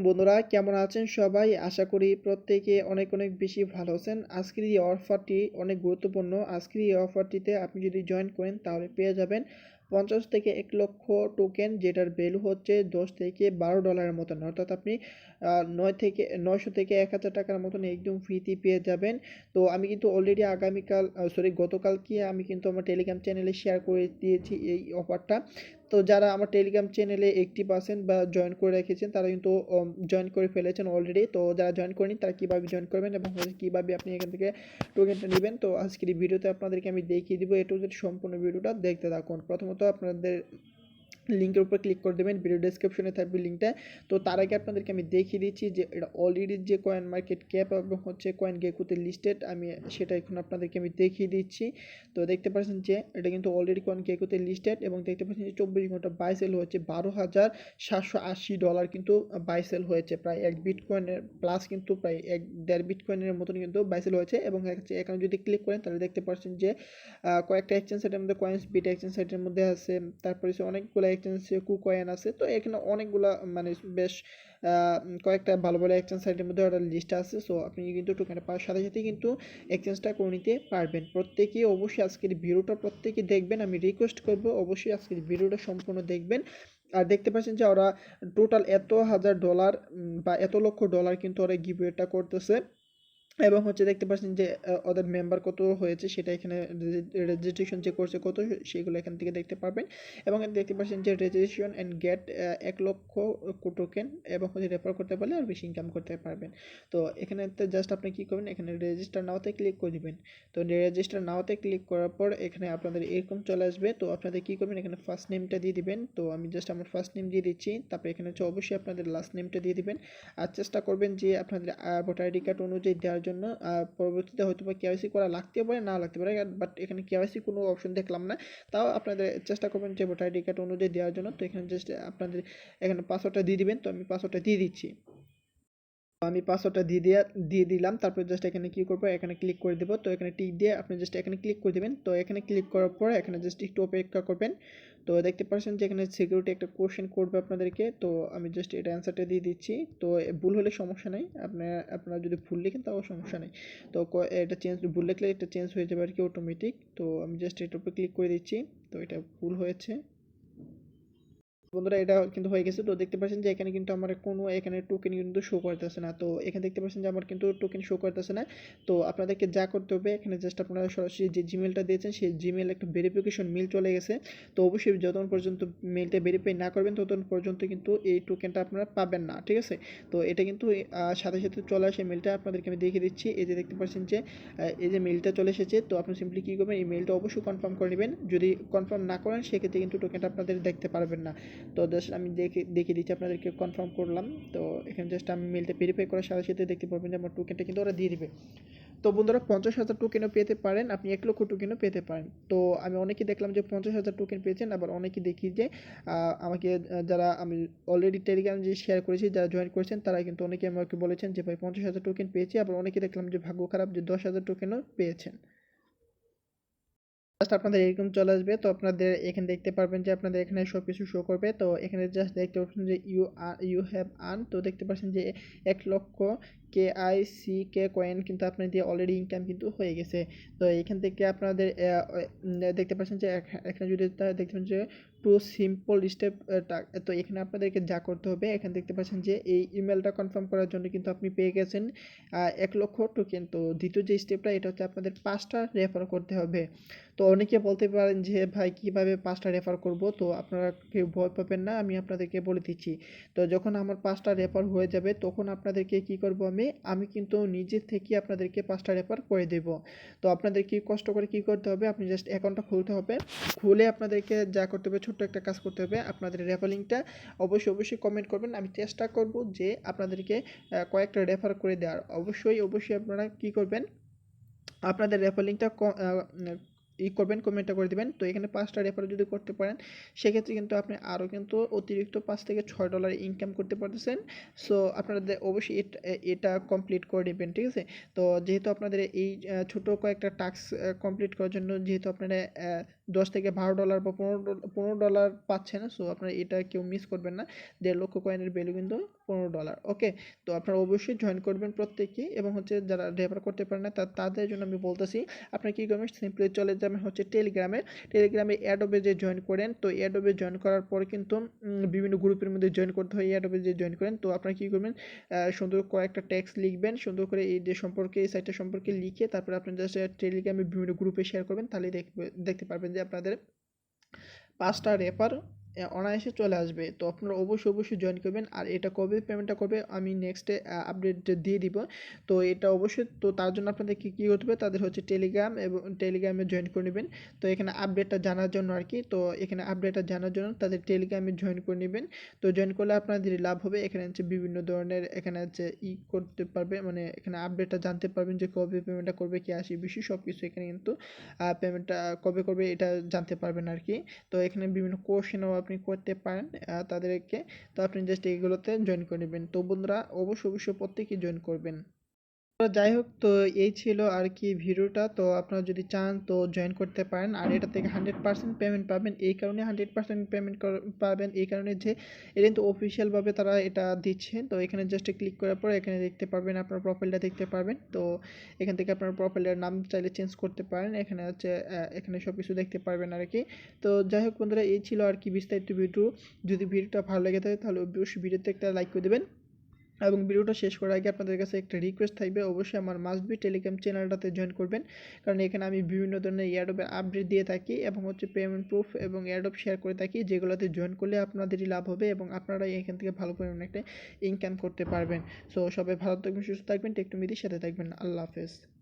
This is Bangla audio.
বন্ধুরা কেমন আছেন সবাই? আশা করি প্রত্যেকে অনেক অনেক বেশি ভালো আছেন। আজকের এই অফারটি অনেক গুরুত্বপূর্ণ। আজকের এই অফারটিতে আপনি যদি জয়েন করেন তাহলে পেয়ে যাবেন 50 থেকে 1 লক্ষ টোকেন, যেটার ভ্যালু হচ্ছে 10 থেকে $12 মতন। অর্থাৎ আপনি 900 থেকে 1000 টাকার মতন একদম ফ্রিতে পেয়ে যাবেন। তো আমি কিন্তু অলরেডি গতকালকে আমি কিন্তু আমার টেলিগ্রাম চ্যানেলে শেয়ার করে দিয়েছি এই অফারটা। তো যারা আমার টেলিগ্রাম চ্যানেলে একটিভ আছেন বা জয়েন করে রেখেছেন তারা কিন্তু জয়েন করে ফেলেছেন অলরেডি। তো যারা জয়েন করেনি তারা কীভাবে জয়েন করবেন এবং কীভাবে আপনি এখান থেকে টোকেনটা নেবেন, তো আজকের এই ভিডিওতে আপনাদেরকে আমি দেখিয়ে দিব। এটু যদি সম্পূর্ণ ভিডিওটা দেখতে থাকুন। প্রথমত আপনাদের লিঙ্কের উপর ক্লিক করে দেবেন, ভিডিও ডেসক্রিপশনে থাকবে লিঙ্কটা। তো তার আগে আপনাদেরকে আমি দেখিয়ে দিচ্ছি যে এটা অলরেডি যে কয়েন মার্কেট ক্যাপ এবং হচ্ছে কয়েন গেকুতে লিস্টেড, আমি সেটা এখন আপনাদেরকে আমি দেখিয়ে দিচ্ছি। তো দেখতে পাচ্ছেন যে এটা কিন্তু অলরেডি কয়েন গেকুতে লিস্টেড এবং দেখতে পাচ্ছেন যে 24 ঘন্টা বাই সেল হয়েছে $12,780 কিন্তু বাই সেল হয়েছে। প্রায় 1 বিটকয়েনের প্লাস কিন্তু প্রায় 1.5 বিটকয়েনের মতন কিন্তু বাই সেল হয়েছে। এবং এখানে যদি ক্লিক করেন তাহলে দেখতে পাচ্ছেন যে কয়েকটা এক্সচেঞ্জ সাইটের মধ্যে কয়েন্স বিট এক্সচেঞ্জ সাইটের মধ্যে আছে, তারপরে অনেকগুলো এক্সচেঞ্জ কুকয়েন আছে। তো এখানে অনেকগুলা মানে বেশ কয়েকটা ভালো ভালো এক্সচেঞ্জ সাইটের মধ্যে একটা লিস্ট আছে। সো আপনি কিন্তু টোকেনটা পাওয়ার সাথে সাথেই কিন্তু এক্সচেঞ্জটা করে নিতে পারবেন। প্রত্যেকেই অবশ্যই আজকের ভিডিওটা প্রত্যেকে দেখবেন, আমি রিকোয়েস্ট করব অবশ্যই আজকের ভিডিওটা সম্পূর্ণ দেখবেন। আর দেখতে পাচ্ছেন যে ওরা টোটাল এত $1000 বা এত লক্ষ ডলার কিন্তু ওরা গিভওয়েটা করতেছে। এবং হচ্ছে দেখতে পাচ্ছেন যে ওদের মেম্বার কত হয়েছে সেটা এখানে রেজিস্ট্রেশন যে করছে কত, সেগুলো এখান থেকে দেখতে পারবেন। এবং দেখতে পাচ্ছেন যে রেজিস্ট্রেশন অ্যান্ড গেট 1 লক্ষ টোকেন এবং হচ্ছে রেফার করতে পারলে আর বেশি ইনকাম করতে পারবেন। তো এখানে জাস্ট আপনি কী করবেন, এখানে রেজিস্টার নাওতে ক্লিক করে দিবেন। তো রেজিস্টার নাওতে ক্লিক করার পর এখানে আপনাদের এরকম চলে আসবে। তো আপনাদের কী করবেন, এখানে ফার্স্ট নেমটা দিয়ে দিবেন। তো আমি জাস্ট আমার ফার্স্ট নেম দিয়ে দিচ্ছি। তারপরে এখানে হচ্ছে অবশ্যই আপনাদের লাস্ট নেমটা দিয়ে দিবেন। আর চেষ্টা করবেন যে আপনাদের ভোটার আইডি কার্ড অনুযায়ী দেওয়ার জন্য। পরবর্তীতে হয়তো বা কেওয়াইসি করা লাগতে পারে, না লাগতে পারে, বাট এখানে কেওয়াইসি কোনো অপশন দেখলাম না। তাও আপনাদের চেষ্টা করবেন যে ভোটার আইডি কার্ড অনুযায়ী দেওয়ার জন্য। তো এখানে জাস্ট আপনাদের এখানে পাসওয়ার্ডটা দিয়ে দিবেন। তো আমি পাসওয়ার্ডটা দিয়ে দিচ্ছি। আমি পাসওয়ার্ডটা দিয়ে দিলাম। তারপর জাস্ট এখানে কী করবো, এখানে ক্লিক করে দেবো। তো এখানে টিক দিয়ে আপনি জাস্ট এখানে ক্লিক করে দেবেন। তো এখানে ক্লিক করার পর এখানে জাস্ট একটু অপেক্ষা করবেন। তো দেখতে পাচ্ছেন যে এখানে সিকিউরিটি একটা কোশ্চেন করবে আপনাদেরকে। তো আমি জাস্ট এটা অ্যান্সারটা দিয়ে দিচ্ছি। তো ভুল হলে সমস্যা নেই, আপনারা যদি ভুল লিখেন তাও সমস্যা নেই। তো এটা ভুল লিখলে এটা চেঞ্জ হয়ে যাবে আর কি অটোমেটিক। তো আমি জাস্ট এটার উপর ক্লিক করে দিচ্ছি। তো এটা ভুল হয়েছে বন্ধুরা, এটা কিন্তু হয়ে গেছে। তো দেখতে পাচ্ছেন যে এখানে কিন্তু আমার কোনো এখানে টোকেন কিন্তু শো করতেছে না। তো এখানে দেখতে পাচ্ছেন যে আমার কিন্তু টোকেন শো করতেছে না। তো আপনাদেরকে যা করতে হবে, এখানে জাস্ট আপনারা সরাসরি যে জিমেলটা দিয়েছেন সেই জিমেল একটা ভেরিফিকেশন মেল চলে গেছে। তো অবশ্যই যতক্ষণ পর্যন্ত মেলটা ভেরিফাই না করবেন ততক্ষণ পর্যন্ত কিন্তু এই টোকেনটা আপনারা পাবেন না, ঠিক আছে? তো এটা কিন্তু সাথে সাথে চলে আসে মেলটা, আপনাদেরকে আমি দেখিয়ে দিচ্ছি। এই যে দেখতে পাচ্ছেন যে এই যে মেলটা চলে এসেছে। তো আপনি সিম্পলি কী করবেন, এই মেলটা অবশ্যই কনফার্ম করে নেবেন। যদি কনফার্ম না করেন সেক্ষেত্রে কিন্তু টোকেনটা আপনাদের দেখতে পারবেন না। তো জাস্ট আমি দেখিয়ে দিচ্ছি আপনাদেরকে, কনফার্ম করলাম। তো এখানে জাস্ট আমি মেলটা ভেরিফাই করার সাথে সাথে দেখতে পারবেন যে আমার টোকেনটা কিন্তু ওরা দিয়ে দিবে। তো বন্ধুরা 50,000 টোকেনও পেতে পারেন, আপনি 1 লক্ষ টোকেনও পেতে পারেন। তো আমি অনেকেই দেখলাম যে 50,000 টোকেন পেয়েছেন, আবার অনেকেই দেখি যে আমাকে যারা আমি অলরেডি টেলিগ্রাম যে শেয়ার করেছি যারা জয়েন করেছেন তারা কিন্তু অনেকে আমাকে বলেছেন যে ভাই 50,000 টোকেন পেয়েছি। আবার অনেকে দেখলাম যে ভাগ্য খারাপ যে 10,000 টোকেনও পেয়েছেন। জাস্ট আপনাদের এরকম চলে আসবে। তো আপনাদের এখানে দেখতে পারবেন যে আপনাদের এখানে সব কিছু শো করবে। তো এখানে জাস্ট দেখতে পাচ্ছেন যে ইউ হ্যাভ আর্ন। তো দেখতে পাচ্ছেন যে 1 লক্ষ কে কয়েন কিন্তু আপনার দিয়ে অলরেডি ইনকাম কিন্তু হয়ে গেছে। তো এখান থেকে আপনাদের দেখতে পাচ্ছেন যে এখানে যদি দেখতে পাচ্ছেন যে টু সিম্পল স্টেপ। তো এখানে আপনাদেরকে যা করতে হবে, এখানে দেখতে পাচ্ছেন যে এই ইমেলটা কনফার্ম করার জন্য কিন্তু আপনি পেয়ে গেছেন 1 লক্ষ টোকেন। তো দ্বিতীয় যে স্টেপটা এটা হচ্ছে আপনাদের 5টা রেফার করতে হবে। তো অনেকে বলতে পারেন যে ভাই কীভাবে 5টা রেফার করব। তো আপনারা কেউ ভয় পাবেন না, আমি আপনাদেরকে বলে দিচ্ছি। তো যখন আমার 5টা রেফার হয়ে যাবে তখন আপনাদেরকে কি করব, আমি কিন্তু নিজে থেকে আপনাদেরকে 5টা রেফার করে দেব। তো আপনাদের কি কষ্ট করে কি করতে হবে, আপনি জাস্ট অ্যাকাউন্টটা খুলতে হবে। খুলে আপনাদেরকে যা করতে হবে, ছোট্ট একটা কাজ করতে হবে। আপনাদের রেফার লিঙ্কটা অবশ্যই কমেন্ট করবেন। আমি চেষ্টা করব যে আপনাদেরকে কয়েকটা রেফার করে দেওয়ার। অবশ্যই আপনারা কি করবেন, আপনাদের রেফার লিঙ্কটা করবেন, কমেন্টটা করে দিবেন। তো এখানে 5টা রেফার যদি করতে পারেন সেক্ষেত্রে কিন্তু আপনি আরও কিন্তু অতিরিক্ত $5 থেকে $6 ইনকাম করতে পারতেছেন। সো আপনাদের অবশ্যই এটা কমপ্লিট করে নেবেন, ঠিক আছে? তো যেহেতু আপনাদের এই ছোটো কয়েকটা টাস্ক কমপ্লিট করার জন্য যেহেতু আপনারা $10 থেকে $12 বা $15 পাচ্ছেন, সো আপনারা এটা কেউ মিস করবেন না। 1.5 লক্ষ কয়েনের ভ্যালু কিন্তু $15। ওকে, তো আপনারা অবশ্যই জয়েন করবেন প্রত্যেকেই, এবং হচ্ছে যারা রেফার করতে পারেন না তাদের জন্য আমি বলতেছি, আপনারা কী করবেন, সিম্পলি চলে যাবেন হচ্ছে টেলিগ্রামে অ্যাডোবে যে জয়েন করেন। তো অ্যাডোবে জয়েন করার পরে কিন্তু বিভিন্ন গ্রুপের মধ্যে জয়েন করতে হয়। অ্যাডোবে যে জয়েন করেন, তো আপনারা কী করবেন, সুন্দর কয়েকটা টেক্সট লিখবেন, সুন্দর করে এই যে সম্পর্কে, এই সাইটটা সম্পর্কে লিখে তারপরে আপনি জাস্ট টেলিগ্রামে বিভিন্ন গ্রুপে শেয়ার করবেন, তাহলেই দেখতে পারবেন যে আপনাদের 5টা রেফার অনায়াসে চলে আসবে। তো আপনারা অবশ্যই জয়েন করবেন। আর এটা কবে পেমেন্টটা করবে আমি নেক্সটে আপডেট দিয়ে দিব। তো এটা অবশ্যই, তো তার জন্য আপনাদের কী করতে হবে, তাদের হচ্ছে টেলিগ্রাম এবং টেলিগ্রামে জয়েন করে নেবেন। তো এখানে আপডেটটা জানার জন্য আর কি, তো এখানে আপডেটটা জানার জন্য তাদের টেলিগ্রামে জয়েন করে নেবেন। তো জয়েন করলে আপনাদের লাভ হবে, এখানে হচ্ছে বিভিন্ন ধরনের এখানে হচ্ছে করতে পারবে, মানে এখানে আপডেটটা জানতে পারবেন যে কবে পেমেন্টটা করবে, কি আসে বিষয় সব কিছু এখানে কিন্তু পেমেন্টটা কবে করবে এটা জানতে পারবেন আর কি। তো এখানে বিভিন্ন কোশ্চেনও আপনি করতে পারেন তাদেরকে। তো আপনি জাস্ট এগুলোতে জয়েন করে নেবেন। তো বন্ধুরা অবশ্যই প্রত্যেকেই জয়েন করবেন। তো যাই হোক, তো এই ছিল আর কি ভিডিওটা। তো আপনারা যদি চান তো জয়েন করতে পারেন। আর এটা থেকে 100% পেমেন্ট পাবেন। এই কারণে 100% পেমেন্ট পাবেন এই কারণে যে এটা কিন্তু অফিসিয়ালভাবে তারা এটা দিচ্ছে। তো এখানে জাস্ট ক্লিক করার পর এখানে দেখতে পারবেন, আপনার প্রোফাইলটা দেখতে পারবেন। তো এখান থেকে আপনার প্রোফাইলের নাম চাইলে চেঞ্জ করতে পারেন। এখানে হচ্ছে এখানে সব কিছু দেখতে পারবেন আর কি। তো যাই হোক বন্ধুরা, এই ছিল আর কি বিস্তারিত ভিডিও। যদি ভিডিওটা ভালো লেগে থাকে তাহলে অবশ্যই ভিডিওতে একটা লাইক করে দেবেন, এবং ভিডিওটা শেষ করার আগে আপনাদের কাছে একটা রিকোয়েস্ট থাকবে, অবশ্যই আমার মাস্ট বি টেলিগ্রাম চ্যানেলটাতে জয়েন করবেন। কারণ এখানে আমি বিভিন্ন ধরনের এয়ারড্রপের আপডেট দিয়ে থাকি এবং হচ্ছে পেমেন্ট প্রুফ এবং এয়ারড্রপ শেয়ার করে থাকি, যেগুলোতে জয়েন করলে আপনাদেরই লাভ হবে এবং আপনারা এখান থেকে ভালো পরিমাণে একটা ইনকাম করতে পারবেন। সো সবাই ভালো থাকবেন, সুস্থ থাকবেন, টেকনোমিডির সাথে থাকবেন। আল্লাহ হাফেজ।